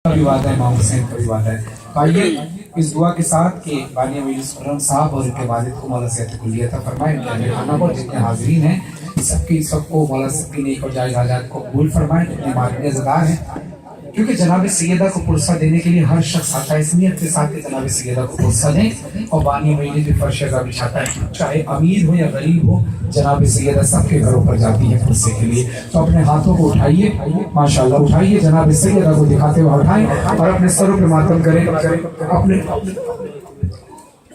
کا بھی وعدہ ہے، امام حسین کا بھی وعدہ ہے. تو آئیے اس دعا کے ساتھ کہ بانی مجلس خرم صاحب اور ان کے والد کو مولا صحت کلیہ عطا فرمائے. ان کے اہل خانہ پر جتنے حاضرین ہیں سب کو مولا سب کی نیک اور جائز حاجات کو قبول فرمائے. جتنے مالک عزادار ہیں، کیونکہ جناب سیدہ کو پرسہ دینے کے لیے ہر شخص آتا ہے، اس نیت کے ساتھ کہ جناب سیدہ کو پرسہ دیں اور بانی مجلس بھی فرش عزا بچھاتا ہے. چاہے امیر ہو یا غریب ہو، جناب سیدہ سب کے گھروں پر جاتی ہے پرسے کے لیے. تو اپنے ہاتھوں کو اٹھائیے، ماشاءاللہ اٹھائیے، جناب سیدہ کو دکھاتے ہوئے اٹھائیں اور اپنے سروں پہ ماتم کریں.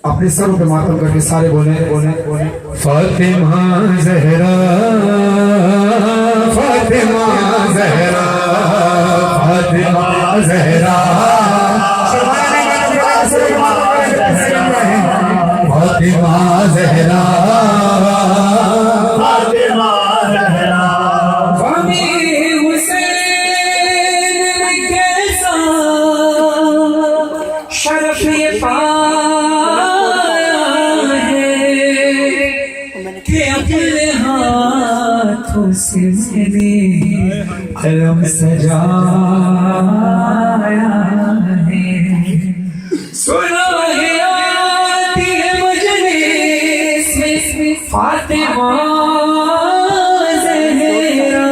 اپنے سروں پہ ماتم کر کے سارے بولیں فاطمہ زہرا، فاطمہ زہرا، فاطمہ زہرا، فاطمہ زہرا، فاطمہ زہرا. امیر حسین کیسا شرف پایا ہے کہ اپنے ہاتھوں سے میرے قلم سجایا ہے. سنا ہے آتی ہے مجلس میں فاطمہ زہرا،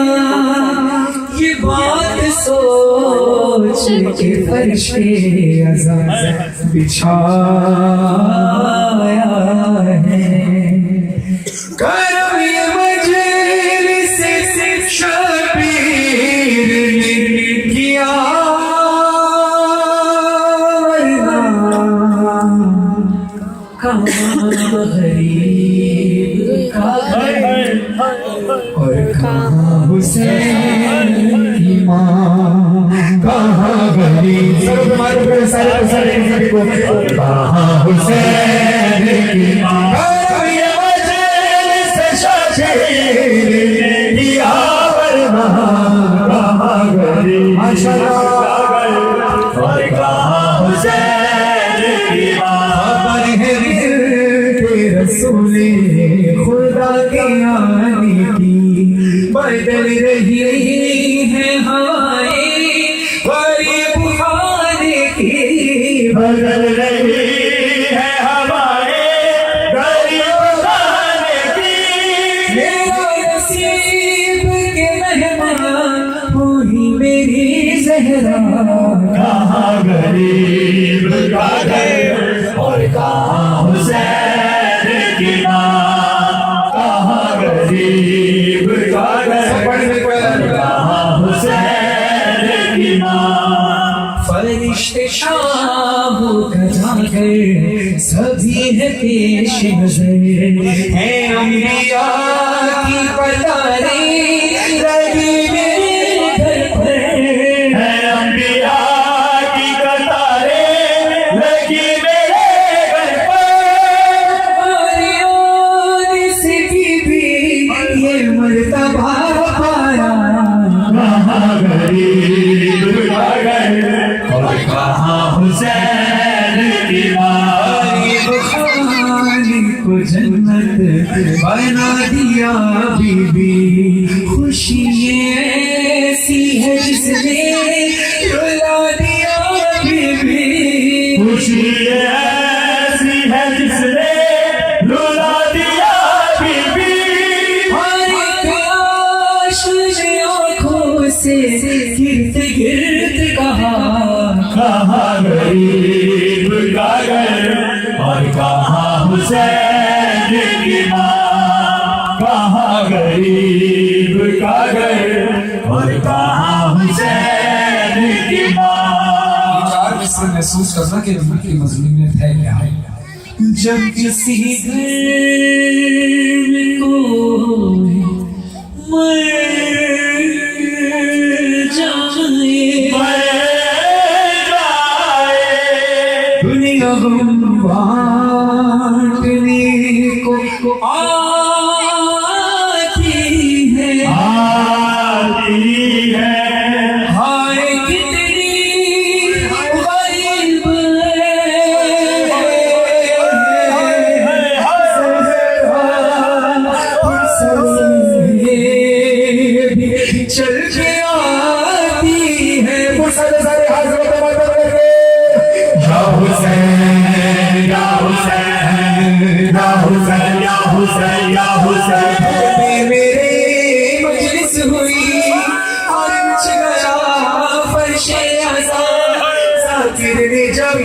یہ بات سوچ کے فرش پہ عزا بچھایا ہے. کرم یہ مجلس سے شبیر نے کیا، کہاں غریب کا گھر اور کہاں حسین کی ماں، کہاں غریب کہاں حسین کی ماں. رسول خدا کے آنے کی بدل رہی ہے ہوائیں، غریب خانے کی بدل رہی ہے ہوائیں، غریب خانے کی. میرا نصیب کے مہمان وہی میری زہرا، کہاں غریب کا گھر اور کہاں حسین کی ماں، کہاں غریب کا گھر کہاں حسین کی ماں. فرشتے شاہ کا جا کر سبھی ہے پیش نظر، ہیں انبیاء کی قطاریں لگی میرے گھر پر، ہیں انبیاء کی قطاریں لگی میرے گھر پر. ہماری سے بھی یہ مرتبہ پایا، کہاں غریب کا گھر اور کہاں حسین کی ماں. غریب خانے کو جنت بنا دیا بی بی، خوشی ایسی ہے جس نے رلا دیا بی بی، خوشی ایسی ہے جس نے رلا دیا بی بی. ہماری کاش نے آنکھوں سے گرد گرد کہا، کہاں غریب کا گھر اور کہاں حسین کی ماں، کہاں غریب کا گھر اور کہاں حسین کی ماں. چار مصرے محسوس کرنا کہ ان کی مضمونیت ہے کیا ہے. جب کسی گھر میں کوئی مر جائے، دنیا غم بانٹنے کو آتی ہے، ہائے کتنی غریب ہے. حسین یا حسین میرے مجلس ہوئی اور مچ گیا فرش عزا ذاکر نے جب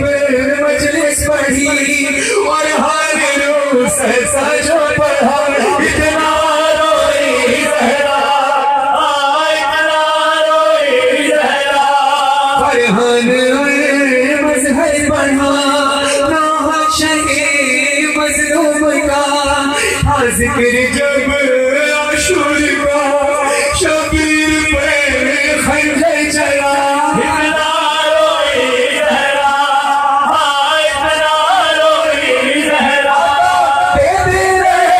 مجلس پڑھی اور ہر روز ایسا جو پڑھا اتنا روئی زہرا اتنا روئی زہرا فرحان مظہر بڑھا نہ شہے مظلوم کا ذکر جب عاشور کا شبیر پہ خنجر چلا اتنا روئی زہرا اتنا روئی زہرا دیتے رہے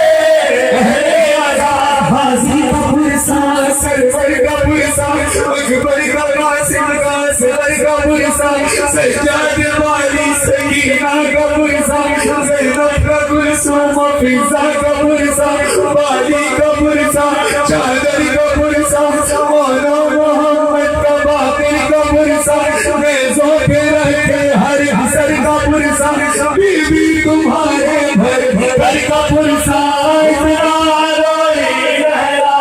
اہل عزا غازی کا پرسا سرور کا پرسا اکبر کا قاسم کا سر کا پرسا سجاد والی سکینہ کا پرسا زینب کا کلثوم فضا کا پرسا والی کا پرسا چادر کا پرسا مولا محمد کا باطل کا پرسا نیزوں پہ رکھے ہر حسن کا پرسا بی بی تمہارے بھر بھر کا پرسا اتنا روئی زہرا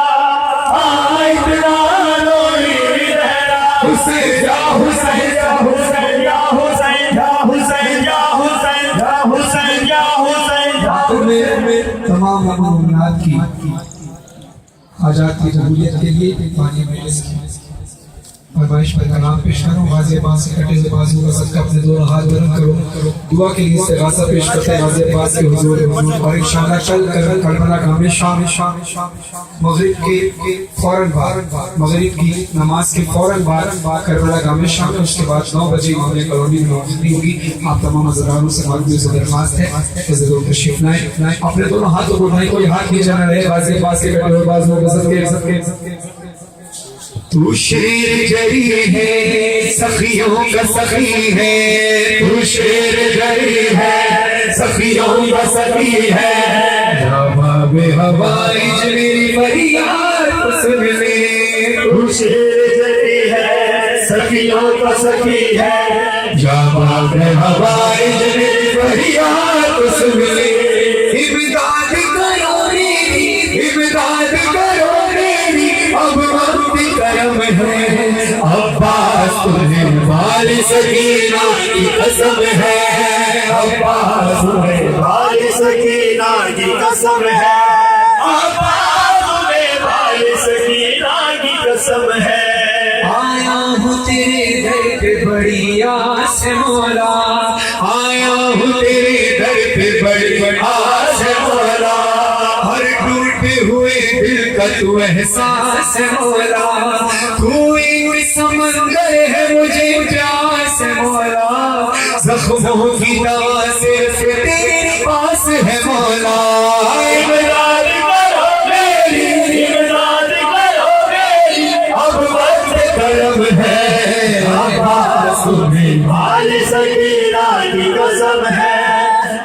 اتنا روئی زہرا حسین یا حسین یا حسین یا حسین یا حسین یا حسین یا حسین یا حسین تمام مومنات کی حاجات کی قبولیت کے لیے پانی مجلس کی فرمائش پر کلام پیش کرو غازی عباس سے کٹے ہوئے بازو کا صدقہ اپنے دونوں ہاتھ بلند کرو دعا کے لیے استغاثہ پیش کرتے ہیں غازی عباس کے حضور اور انشاءاللہ چل کر کربلا کا ہمیں شام مغرب کے فوراً بعد مغرب کی نماز کے فوراً بعد کربلا کا ہمیں شام اس کے بعد 9 بجے امام کالونی میں موجودگی ہوگی آپ تمام حضرانوں سے معلومی سے درخواست ہے کہ ضرور تشریف لائیں اپنے دونوں ہاتھوں کو اٹھائیں کوئی ہاتھ نیچے نہ رہے غازی عباس کے کٹے ہوئے بازو کا صدقہ تو شیر جری ہے سخیوں کا سخی ہے تو شیر جری ہے سخیوں کا سخی ہے جواب ہوائی میری فریاد سن لے تو شیر جری ہے سخیوں کا سخی ہے جواب ہوائی میری فریاد سن لے امداد کرو میری امداد کرو میری اب وقت کرم ہے عباس تمہیں بال سکینہ کی قسم ہے عباس تمہیں بال سکینہ کی قسم ہے عباس تمہیں بال سکینہ کی قسم ہے آیا ہوں تیرے در پہ بڑی آس مولا آیا ہوں تیرے در پہ بڑی آس مولا ہر ٹوٹے ہوئے دل کا تو احساس مولا کوئی سمندر ہے مجھے پیاس مولا زخموں کی دوا صرف تیرے پاس ہے مولا امداد کرو میری امداد کرو میری اب وقت کرم ہے عباس تمہیں بال سکینہ کی قسم ہے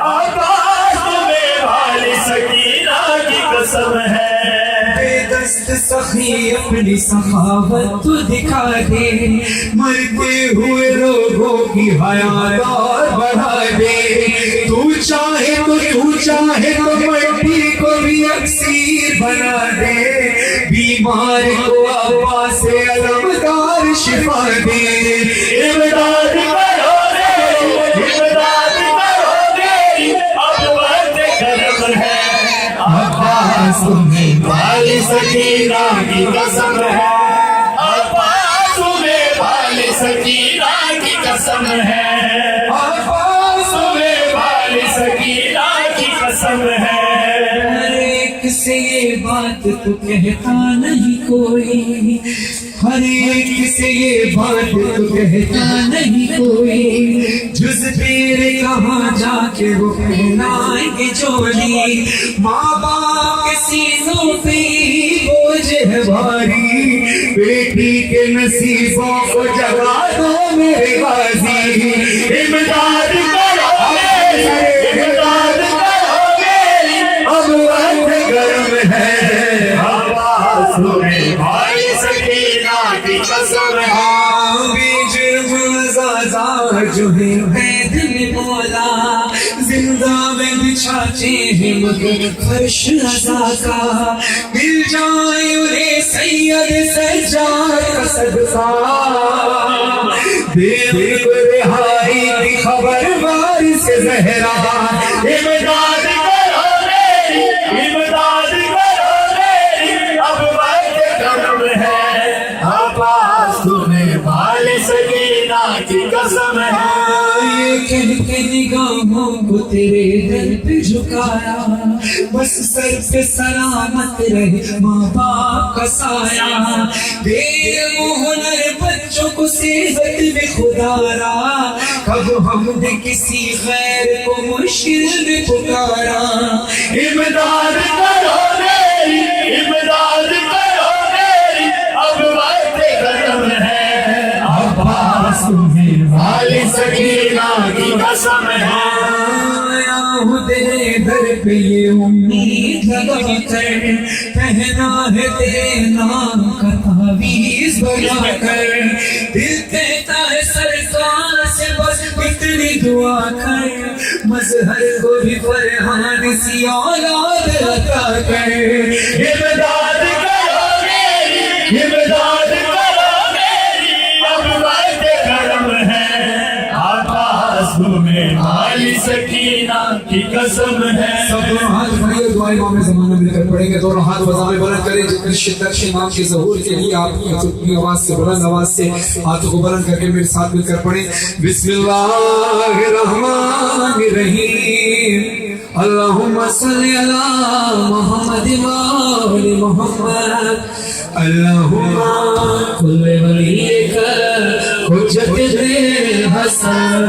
عباس تمہیں بال سکینہ کی قسم ہے دست سخی اپنی سخاوت تو دکھا دے مرتے ہوئے لوگوں کی حیات اور بڑھا دے تو چاہے تو مٹی کو بھی اکسیر بنا دے بیمار کو عباس سے علمدار شفا دے امداد کرو میری امداد کرو میری اب وقت کرم ہے عباس تمہیں بال سکینہ کی قسم ہے عباس تمہیں بال سکینہ کی قسم ہے عباس تمہیں بال سکینہ کی قسم ہے ہر ایک سے یہ بات تو کہتا نہیں کوئی ہر ایک سے یہ بات تو کہتا نہیں کوئی جز تیرے کہاں جا کے وہ پہنائیں گے چولی ماں باپ کے سینوں پہ بوجھ ہے بھاری بیٹی کے نصیبوں کو جگا دو میرے غازی امداد کرو میری امداد کرو میری اب وقت گرم ہے عباس تمہیں بال سکینہ کی قسم ہے بے جرم زازا جو ہے دل مولا زندہ میں بچھاتے ہیں مگر فرش رضا کا، مل جائے انہیں سید سجاد کا صدقہ، دے دل کو رہائی کی خبر وارث زہرا، امداد کرو میری، امداد کرو میری، اب وقت کم ہے، عباس تمہیں بھال سکینہ کی قسم ہے۔ یہ کہہ کے نگاہوں کو تیرے در پہ جھکایا، بس سر پہ سلامت رہے ماں باپ کا سایہ، بے علم و ہنر بچوں کو صحت میں خدا را، کب ہم نے کسی غیر کو مشکل میں پکارا، امداد کرو میری، امداد کرو میری، اب وقت ختم ہے، عباس تمہیں بھال سکینہ کی قسم ہے۔ آیا ہوں تیرے در پہ یہ امید لگا کر، پہنا ہے تیرے نام کا تعویذ بنا کر، دل کہتا ہے سرکار سے بس اتنی دعا کر، مظہر کو بھی فرحان سی اولاد عطا کر، امداد کرو میری، امداد کرو میری، اب وقت ختم ہے، عباس تمہیں بھال سکینہ کی قسم ہے۔ سب دونوں ہاتھ اٹھائیے، دعائیں امام زمانہ مل کر پڑھیں گے، دونوں ہاتھ بزامیں بلند کریں، جتنی شدت امام کی ظہور کے لیے آپ اپنی آواز سے بلند آواز سے ہاتھوں کو بلند کر کے میرے ساتھ مل کر پڑھیں۔ بسم اللہ الرحمن الرحیم، اللہم صلی علی محمد وآل محمد، اللہم کل ولیک حجت الحسن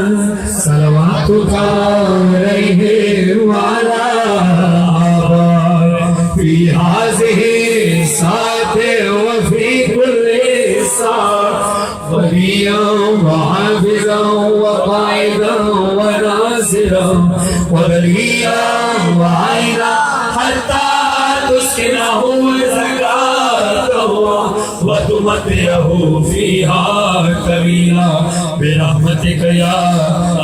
صلواتک علیہ وعلی آبائہ فی ہذہ ساعۃ وفی کل ساعۃ ولیٰ وحافظا وقائدا وناصرا وولیٰ وعینا حتی تسکنہ زکاتہ وتمتعہ فیہا طویلا برحمتک یا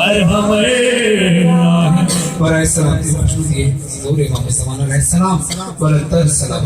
ارحم الراحمین۔ برائے سلام کی مشروط یہ حضور امام زمان علیہ السلام ولتر سلام۔